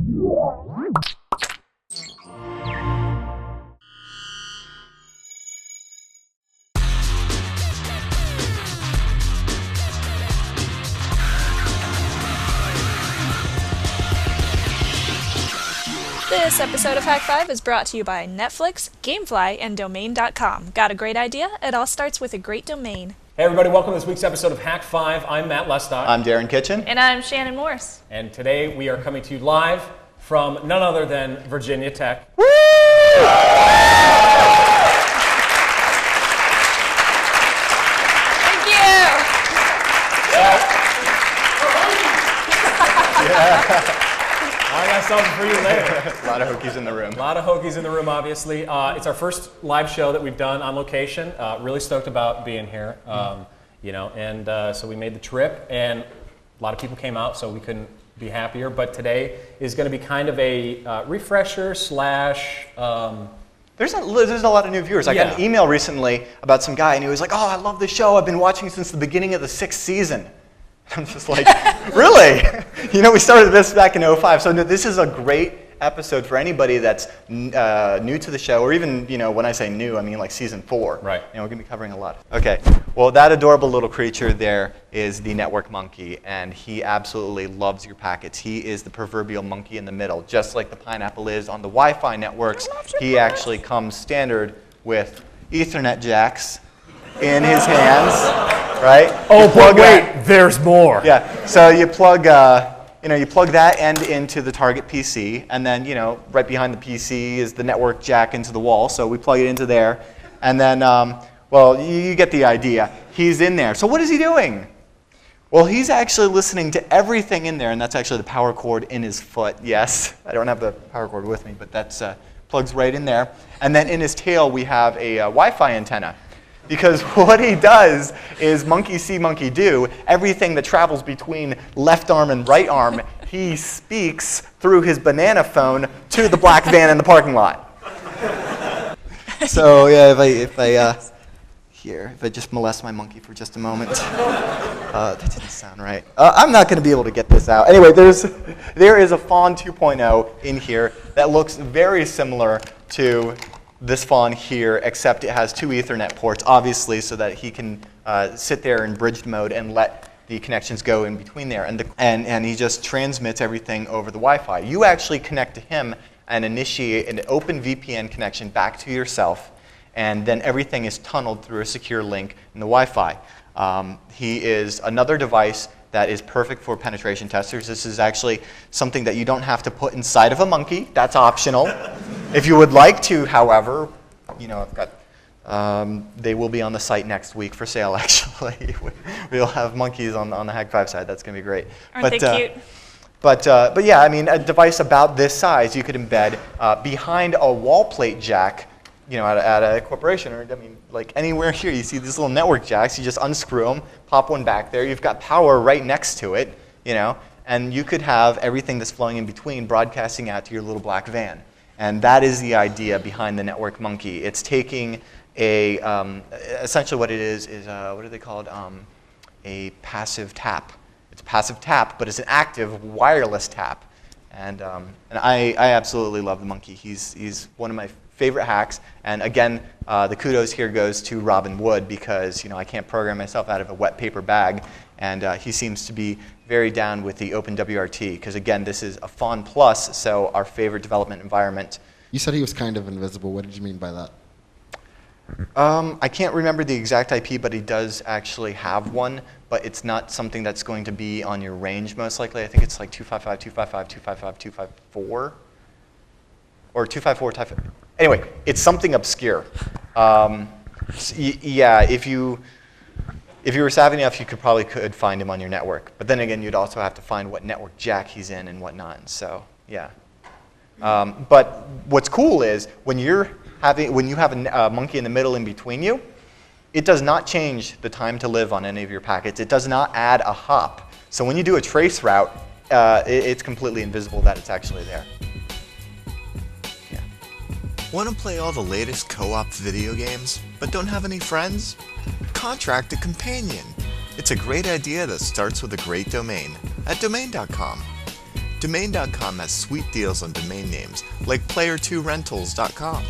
This episode of Hak5 is brought to you by Netflix, Gamefly, and Domain.com. Got a great idea? It all starts with a great domain. Hey everybody, welcome to this week's episode of Hak5. I'm Matt Lestock. I'm Darren Kitchen. And I'm Shannon Morse. And today we are coming to you live from none other than Virginia Tech. Woo! Thank you! I got something for you later. A lot of Hokies in the room. A lot of Hokies in the room, obviously. It's our first live show that we've done on location. Really stoked about being here. So we made the trip, and a lot of people came out, so we couldn't be happier. But today is going to be kind of a refresher slash. There's a lot of new viewers. I got an email recently about some guy, and he was like, "Oh, I love the show. I've been watching since the beginning of the 6th season." I'm just like, really? We started this back in 2005. So this is a great episode for anybody that's new to the show, or even, when I say new, I mean like season 4. Right. We're going to be covering a lot. Okay. Well, that adorable little creature there is the network monkey, and he absolutely loves your packets. He is the proverbial monkey in the middle, just like the pineapple is on the Wi-Fi networks. He actually comes standard with Ethernet jacks in his hands, right? Oh, but wait, there's more. Yeah, so you plug that end into the target PC, and then, right behind the PC is the network jack into the wall, so we plug it into there, and then, you get the idea. He's in there. So what is he doing? Well, he's actually listening to everything in there, and that's actually the power cord in his foot. Yes, I don't have the power cord with me, but that's plugs right in there. And then in his tail, we have a Wi-Fi antenna. Because what he does is monkey see, monkey do. Everything that travels between left arm and right arm, he speaks through his banana phone to the black van in the parking lot. So yeah, if I just molest my monkey for just a moment. That didn't sound right. I'm not going to be able to get this out. Anyway, there is a Fawn 2.0 in here that looks very similar to this Fawn here, except it has 2 Ethernet ports, obviously, so that he can sit there in bridged mode and let the connections go in between there. And he just transmits everything over the Wi-Fi. You actually connect to him and initiate an open VPN connection back to yourself, and then everything is tunneled through a secure link in the Wi-Fi. He is another device that is perfect for penetration testers. This is actually something that you don't have to put inside of a monkey. That's optional. If you would like to, however, I've got, they will be on the site next week for sale, actually. We'll have monkeys on the Hak5 side. That's going to be great. Aren't they cute? But yeah, a device about this size you could embed behind a wall plate jack, at a corporation, or like anywhere here, you see these little network jacks. You just unscrew them, pop one back there. You've got power right next to it, and you could have everything that's flowing in between broadcasting out to your little black van. And that is the idea behind the network monkey. It's taking essentially what it is what are they called? A passive tap. It's a passive tap, but it's an active wireless tap. And I absolutely love the monkey. He's one of my favorite hacks. And again, the kudos here goes to Robin Wood, because I can't program myself out of a wet paper bag, and he seems to be very down with the OpenWRT, because again, this is a Fawn Plus, so our favorite development environment. You said he was kind of invisible. What did you mean by that? I can't remember the exact IP, but he does actually have one, but it's not something that's going to be on your range most likely. I think it's like 255, 255, 255, 254, or 254 type. Anyway, it's something obscure. Yeah, if you were savvy enough, you probably could find him on your network. But then again, you'd also have to find what network jack he's in and whatnot. So yeah. But what's cool is when you have a monkey in the middle in between you, it does not change the time to live on any of your packets. It does not add a hop. So when you do a trace route, it's completely invisible that it's actually there. Want to play all the latest co-op video games, but don't have any friends? Contract a companion. It's a great idea that starts with a great domain at Domain.com. Domain.com has sweet deals on domain names, like player2rentals.com.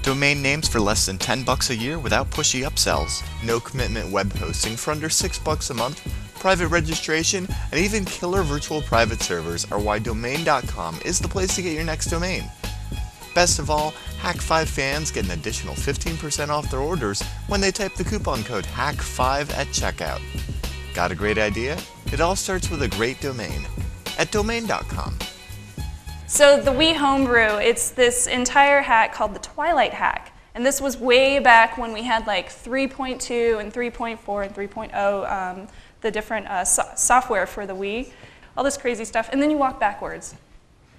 Domain names for less than $10 a year without pushy upsells. No commitment web hosting for under $6 a month. Private registration, and even killer virtual private servers are why Domain.com is the place to get your next domain. Best of all, Hak5 fans get an additional 15% off their orders when they type the coupon code Hak5 at checkout. Got a great idea? It all starts with a great domain at Domain.com. So the Wii homebrew, it's this entire hack called the Twilight hack. And this was way back when we had like 3.2 and 3.4 and 3.0, the different software for the Wii, all this crazy stuff. And then you walk backwards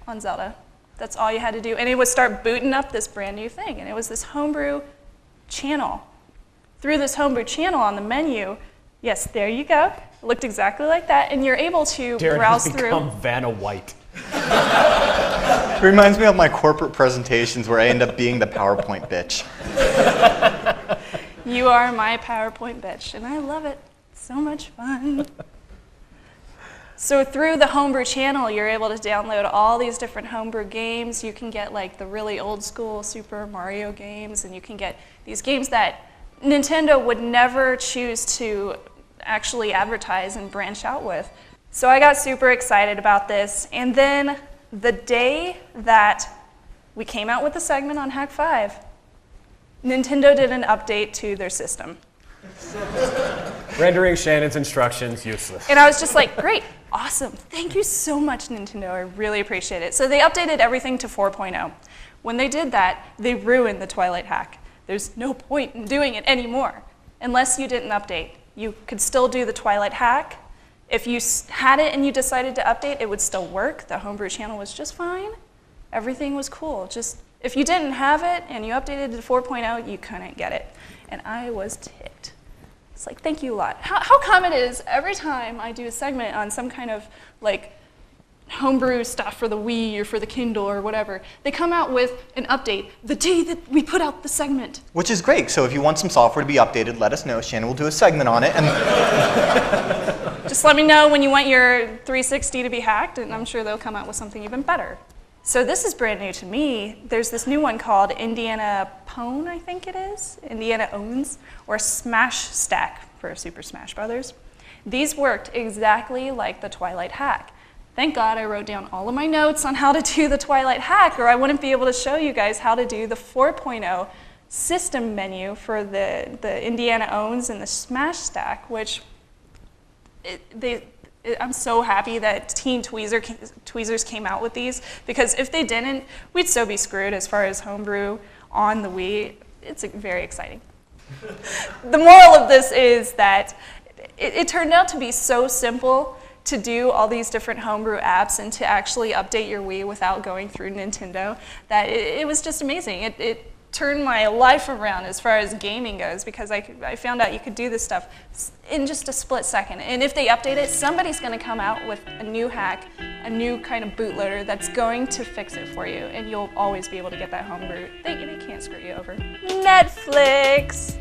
on Zelda. That's all you had to do. And it would start booting up this brand new thing. And it was this homebrew channel. Through this homebrew channel on the menu, yes, there you go. It looked exactly like that. And you're able to Darren browse has through. become Vanna White. It reminds me of my corporate presentations where I end up being the PowerPoint bitch. You are my PowerPoint bitch, and I love it. It's so much fun. So through the homebrew channel, you're able to download all these different homebrew games. You can get like the really old school Super Mario games, and you can get these games that Nintendo would never choose to actually advertise and branch out with. So I got super excited about this, and then the day that we came out with the segment on Hak5, Nintendo did an update to their system. Rendering Shannon's instructions useless. And I was just like, great, awesome, thank you so much, Nintendo, I really appreciate it. So they updated everything to 4.0. When they did that, they ruined the Twilight hack. There's no point in doing it anymore, unless you didn't update. You could still do the Twilight hack. If you had it and you decided to update, it would still work. The homebrew channel was just fine. Everything was cool. Just if you didn't have it and you updated to 4.0, you couldn't get it. And I was ticked. It's like, thank you a lot. How common it is every time I do a segment on some kind of like homebrew stuff for the Wii or for the Kindle or whatever, they come out with an update the day that we put out the segment. Which is great. So if you want some software to be updated, let us know. Shannon will do a segment on it. And just let me know when you want your 360 to be hacked, and I'm sure they'll come out with something even better. So this is brand new to me. There's this new one called Indiana Pwn, I think it is. Indiana Owns, or Smash Stack for Super Smash Brothers. These worked exactly like the Twilight hack. Thank God I wrote down all of my notes on how to do the Twilight hack, or I wouldn't be able to show you guys how to do the 4.0 system menu for the Indiana Owns and the Smash Stack, which I'm so happy that Team Tweezers came out with these, because if they didn't, we'd so be screwed as far as homebrew on the Wii. It's very exciting. The moral of this is that it turned out to be so simple to do all these different homebrew apps and to actually update your Wii without going through Nintendo, that it was just amazing. It turned my life around as far as gaming goes, because I found out you could do this stuff in just a split second. And if they update it, somebody's going to come out with a new hack, a new kind of bootloader that's going to fix it for you, and you'll always be able to get that homebrew. They can't screw you over. Netflix!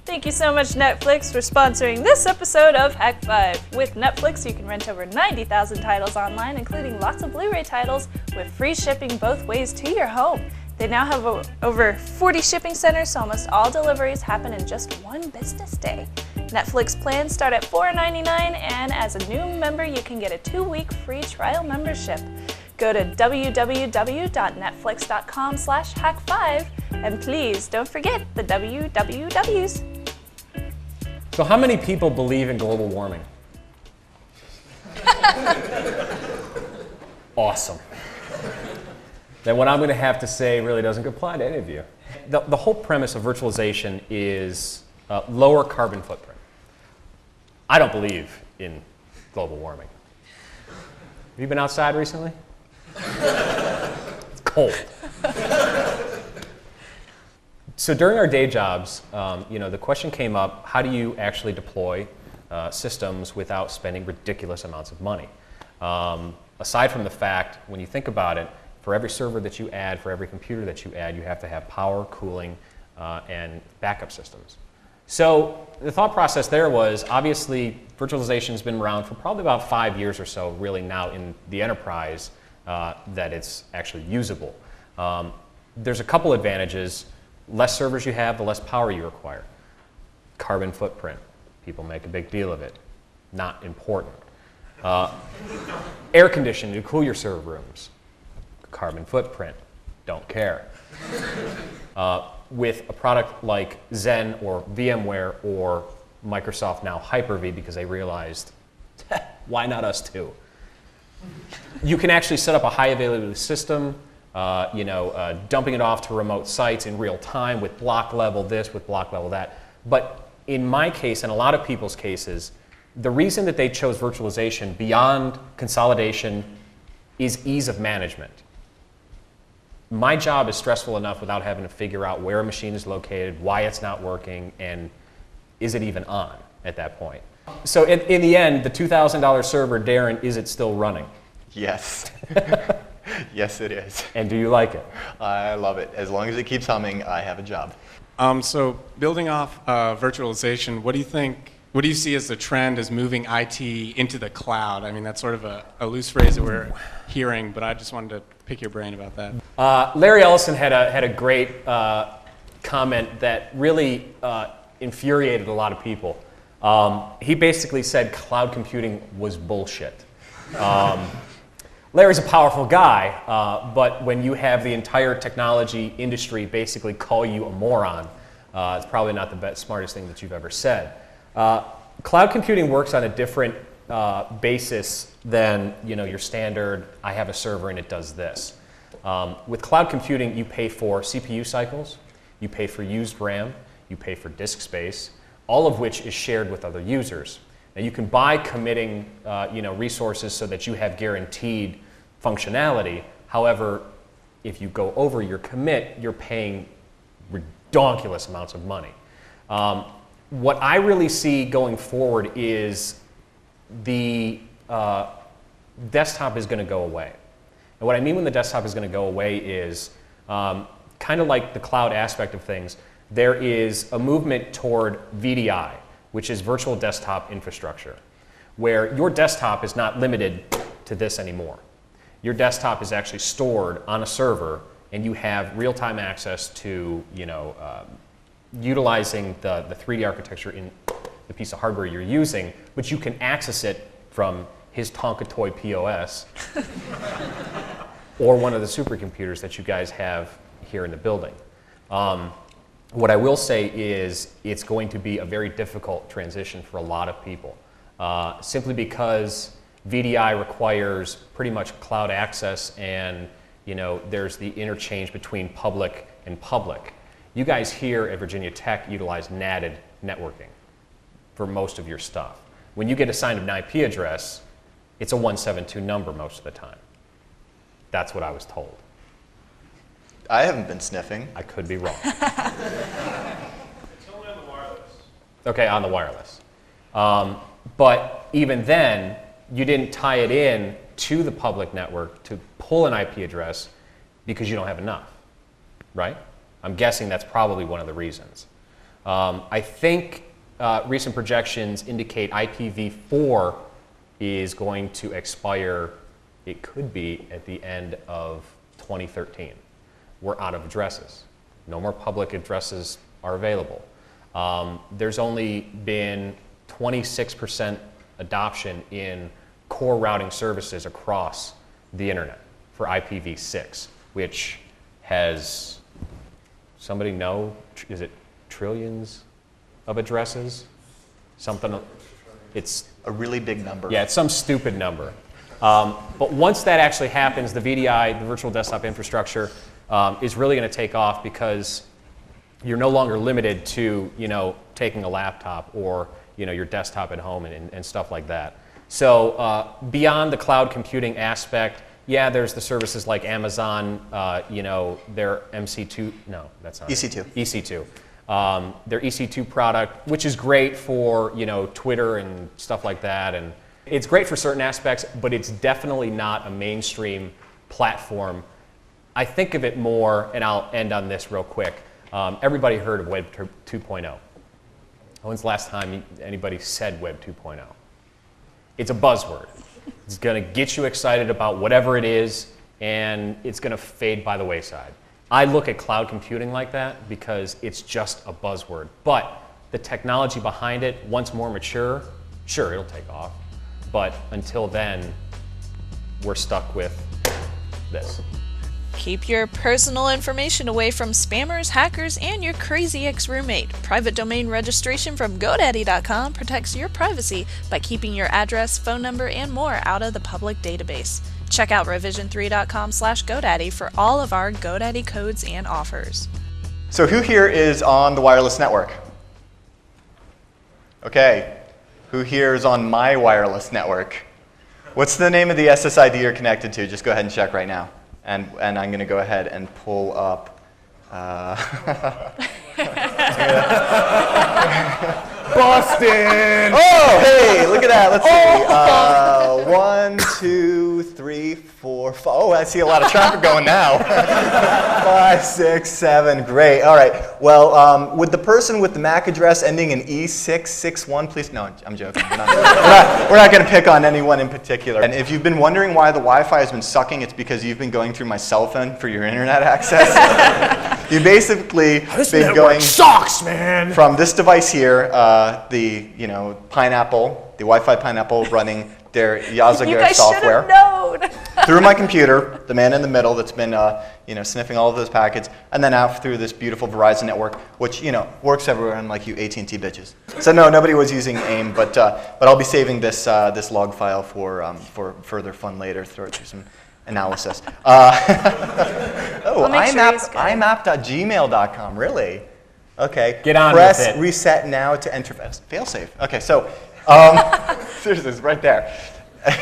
Thank you so much, Netflix, for sponsoring this episode of Hak5. With Netflix, you can rent over 90,000 titles online, including lots of Blu-ray titles, with free shipping both ways to your home. They now have over 40 shipping centers, so almost all deliveries happen in just one business day. Netflix plans start at $4.99, and as a new member, you can get a 2-week free trial membership. Go to www.netflix.com/Hak5, and please don't forget the WWWs. So how many people believe in global warming? Awesome. Then what I'm going to have to say really doesn't apply to any of you. The whole premise of virtualization is lower carbon footprint. I don't believe in global warming. Have you been outside recently? It's cold. So during our day jobs, the question came up, how do you actually deploy systems without spending ridiculous amounts of money? Aside from the fact, when you think about it, for every server that you add, for every computer that you add, you have to have power, cooling, and backup systems. So the thought process there was, obviously, virtualization has been around for probably about 5 years or so, really now in the enterprise. that it's actually usable. There's a couple advantages. Less servers you have, the less power you require. Carbon footprint. People make a big deal of it. Not important. Air conditioning to cool your server rooms. Carbon footprint. Don't care. With a product like Zen or VMware or Microsoft now Hyper-V, because they realized, why not us too? You can actually set up a high availability system, dumping it off to remote sites in real time with block level this, with block level that. But in my case, and a lot of people's cases, the reason that they chose virtualization beyond consolidation is ease of management. My job is stressful enough without having to figure out where a machine is located, why it's not working, and is it even on at that point. So in the end, the $2,000 server, Darren, is it still running? Yes. Yes, it is. And do you like it? I love it. As long as it keeps humming, I have a job. So building off virtualization, what do you see as the trend as moving IT into the cloud? I mean, that's sort of a loose phrase that we're hearing, but I just wanted to pick your brain about that. Larry Ellison had a great comment that really infuriated a lot of people. He basically said cloud computing was bullshit. Larry's a powerful guy, but when you have the entire technology industry basically call you a moron, it's probably not the smartest thing that you've ever said. Cloud computing works on a different basis than your standard, I have a server and it does this. With cloud computing, you pay for CPU cycles, you pay for used RAM, you pay for disk space, all of which is shared with other users. Now you can buy committing resources so that you have guaranteed functionality. However, if you go over your commit, you're paying ridiculous amounts of money. What I really see going forward is the desktop is going to go away. And what I mean when the desktop is going to go away is kind of like the cloud aspect of things. There is a movement toward VDI, which is virtual desktop infrastructure, where your desktop is not limited to this anymore. Your desktop is actually stored on a server, and you have real-time access to utilizing the 3D architecture in the piece of hardware you're using, but you can access it from his Tonka toy POS or one of the supercomputers that you guys have here in the building. What I will say is it's going to be a very difficult transition for a lot of people, simply because VDI requires pretty much cloud access, and there's the interchange between public and public. You guys here at Virginia Tech utilize NATed networking for most of your stuff. When you get assigned an IP address, it's a 172 number most of the time. That's what I was told. I haven't been sniffing. I could be wrong. It's only on the wireless. Okay, on the wireless. But even then, you didn't tie it in to the public network to pull an IP address because you don't have enough, right? I'm guessing that's probably one of the reasons. I think recent projections indicate IPv4 is going to expire, it could be at the end of 2013. We're out of addresses. No more public addresses are available. There's only been 26% adoption in core routing services across the internet for IPv6, which has, somebody know, is it trillions of addresses? Something, it's A really big number. yeah, it's some stupid number. But once that actually happens, the VDI, the virtual desktop infrastructure, is really going to take off because you're no longer limited to taking a laptop or your desktop at home and stuff like that. So beyond the cloud computing aspect, yeah, there's the services like Amazon, their MC2, no, that's not EC2. it. EC2. Their EC2 product, which is great for Twitter and stuff like that, and it's great for certain aspects, but it's definitely not a mainstream platform. I think of it more, and I'll end on this real quick. Everybody heard of Web 2.0. When's the last time anybody said Web 2.0? It's a buzzword. It's It's going to get you excited about whatever it is, and it's going to fade by the wayside. I look at cloud computing like that because it's just a buzzword. But the technology behind it, once more mature, sure, it'll take off. But until then, we're stuck with this. Keep your personal information away from spammers, hackers, and your crazy ex-roommate. Private domain registration from GoDaddy.com protects your privacy by keeping your address, phone number, and more out of the public database. Check out revision3.com/GoDaddy for all of our GoDaddy codes and offers. So who here is on the wireless network? Okay. Who here is on my wireless network? What's the name of the SSID you're connected to? Just go ahead and check right now. And I'm going to go ahead and pull up. Boston! Oh, hey, look at that. Let's see. 1, 2, 3, 4, 5. Oh, I see a lot of traffic going now. 5, 6, 7. Great. All right. Well, would the person with the MAC address ending in E661 please? No, I'm joking. We're not going to pick on anyone in particular. And if you've been wondering why the Wi-Fi has been sucking, it's because you've been going through my cell phone for your internet access. You basically been going sucks, man. From this device here, the Pineapple, the Wi-Fi Pineapple running their Yazaga You guys software should have known. through my computer, the man in the middle that's been sniffing all of those packets, and then out through this beautiful Verizon network, which works everywhere, unlike you AT&T bitches. So no, nobody was using AIM, but I'll be saving this this log file for further fun later through some analysis. imap.gmail.com, really? Okay. Get on Press with it. reset now to enter failsafe. Okay, so this is right there.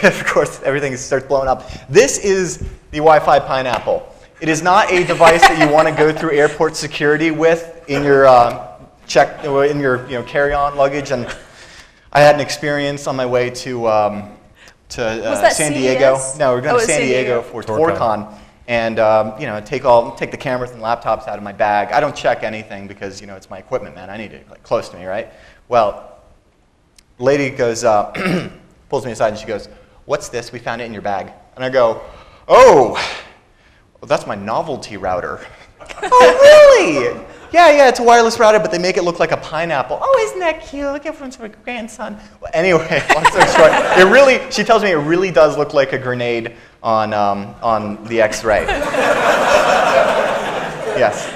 Of course, everything starts blowing up. This is the Wi-Fi Pineapple. It is not a device that you want to go through airport security with in your carry-on luggage. And I had an experience on my way to San Diego. CES? No, we're going to San San Diego Diego. for TorCon. And take the cameras and laptops out of my bag. I don't check anything because it's my equipment, man. I need it close to me, right? Well, the lady goes, pulls me aside and she goes, "What's this? We found it in your bag." And I go, "Oh, well, that's my novelty router." "Oh, really?" Yeah, it's a wireless router, but they make it look like a pineapple. "Oh, isn't that cute? Look at from my grandson." Well, anyway, long story short, she tells me it really does look like a grenade on the X-ray. Yes.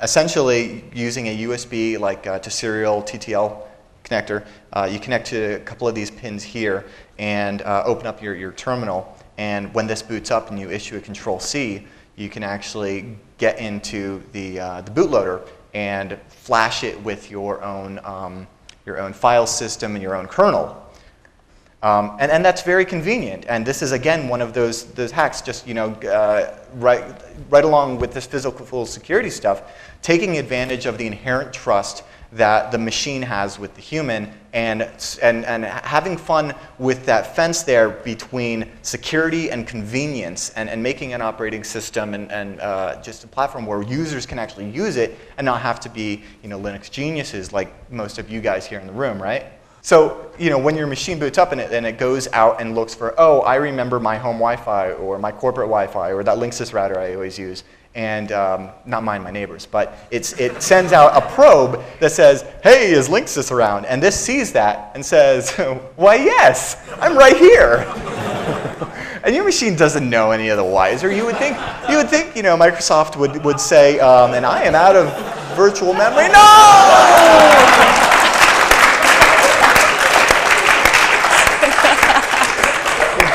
Essentially, using a USB to serial TTL connector, you connect to a couple of these pins here and open up your terminal. And when this boots up and you issue a Control-C, you can actually get into the bootloader and flash it with your own file system and your own kernel. And that's very convenient. And this is, again, one of those hacks, just right along with this physical security stuff, taking advantage of the inherent trust that the machine has with the human, and having fun with that fence there between security and convenience, and making an operating system and just a platform where users can actually use it and not have to be Linux geniuses like most of you guys here in the room, right? So when your machine boots up and it goes out and looks for, oh, I remember my home Wi-Fi or my corporate Wi-Fi or that Linksys router I always use. And not mine, my neighbor's, but it sends out a probe that says, "Hey, is Linksys around?" And this sees that and says, "Why, yes, I'm right here." And your machine doesn't know any of the wiser. You would think Microsoft would say, "And I am out of virtual memory." No!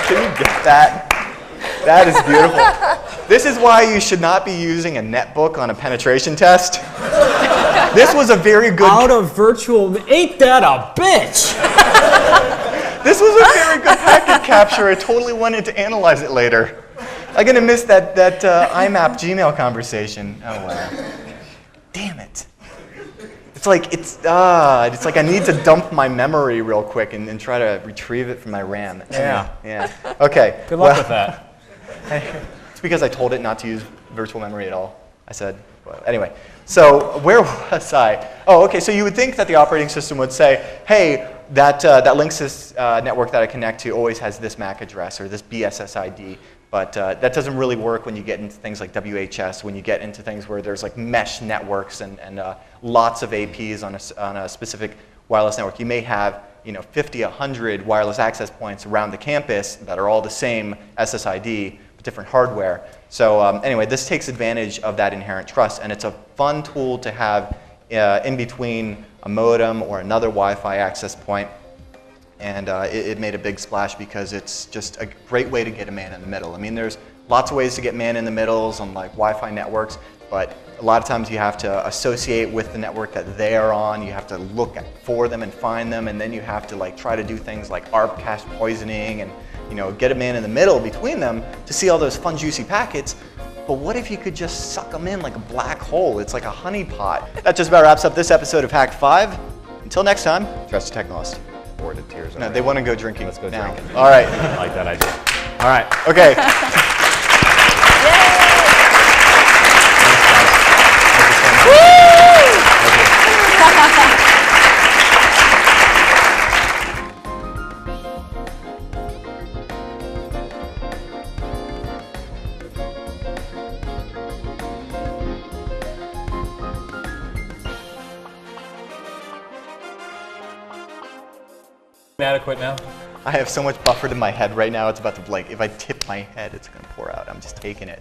Can you get that? That is beautiful. This is why you should not be using a netbook on a penetration test. This was a very good... Out of virtual... Ain't that a bitch? This was a very good packet capture. I totally wanted to analyze it later. I'm going to miss that IMAP Gmail conversation. Oh, wow. Damn it. It's like I need to dump my memory real quick and try to retrieve it from my RAM. Yeah. Okay. Good luck with that. It's because I told it not to use virtual memory at all. I said, But anyway, so where was I? Oh, okay, so you would think that the operating system would say, hey, that Linksys network that I connect to always has this MAC address or this BSSID. But that doesn't really work when you get into things like WHS, when you get into things where there's like mesh networks and lots of APs on a specific wireless network. You may have 50, 100 wireless access points around the campus that are all the same SSID, but different hardware. So anyway, this takes advantage of that inherent trust, and it's a fun tool to have in between a modem or another Wi-Fi access point. And it made a big splash because it's just a great way to get a man in the middle. I mean, there's lots of ways to get man in the middles on like Wi-Fi networks, but a lot of times you have to associate with the network that they are on. You have to look for them and find them, and then you have to like try to do things like ARP cache poisoning and get a man in the middle between them to see all those fun, juicy packets. But what if you could just suck them in like a black hole? It's like a honeypot. That just about wraps up this episode of Hak5. Until next time, trust the technologist. Bored of tears. No, they want to go drinking. Let's go now. drinking. All right. I like that idea. All right. Okay. Adequate now? I have so much buffered in my head right now. It's about to, like, if I tip my head, it's going to pour out. I'm just taking it.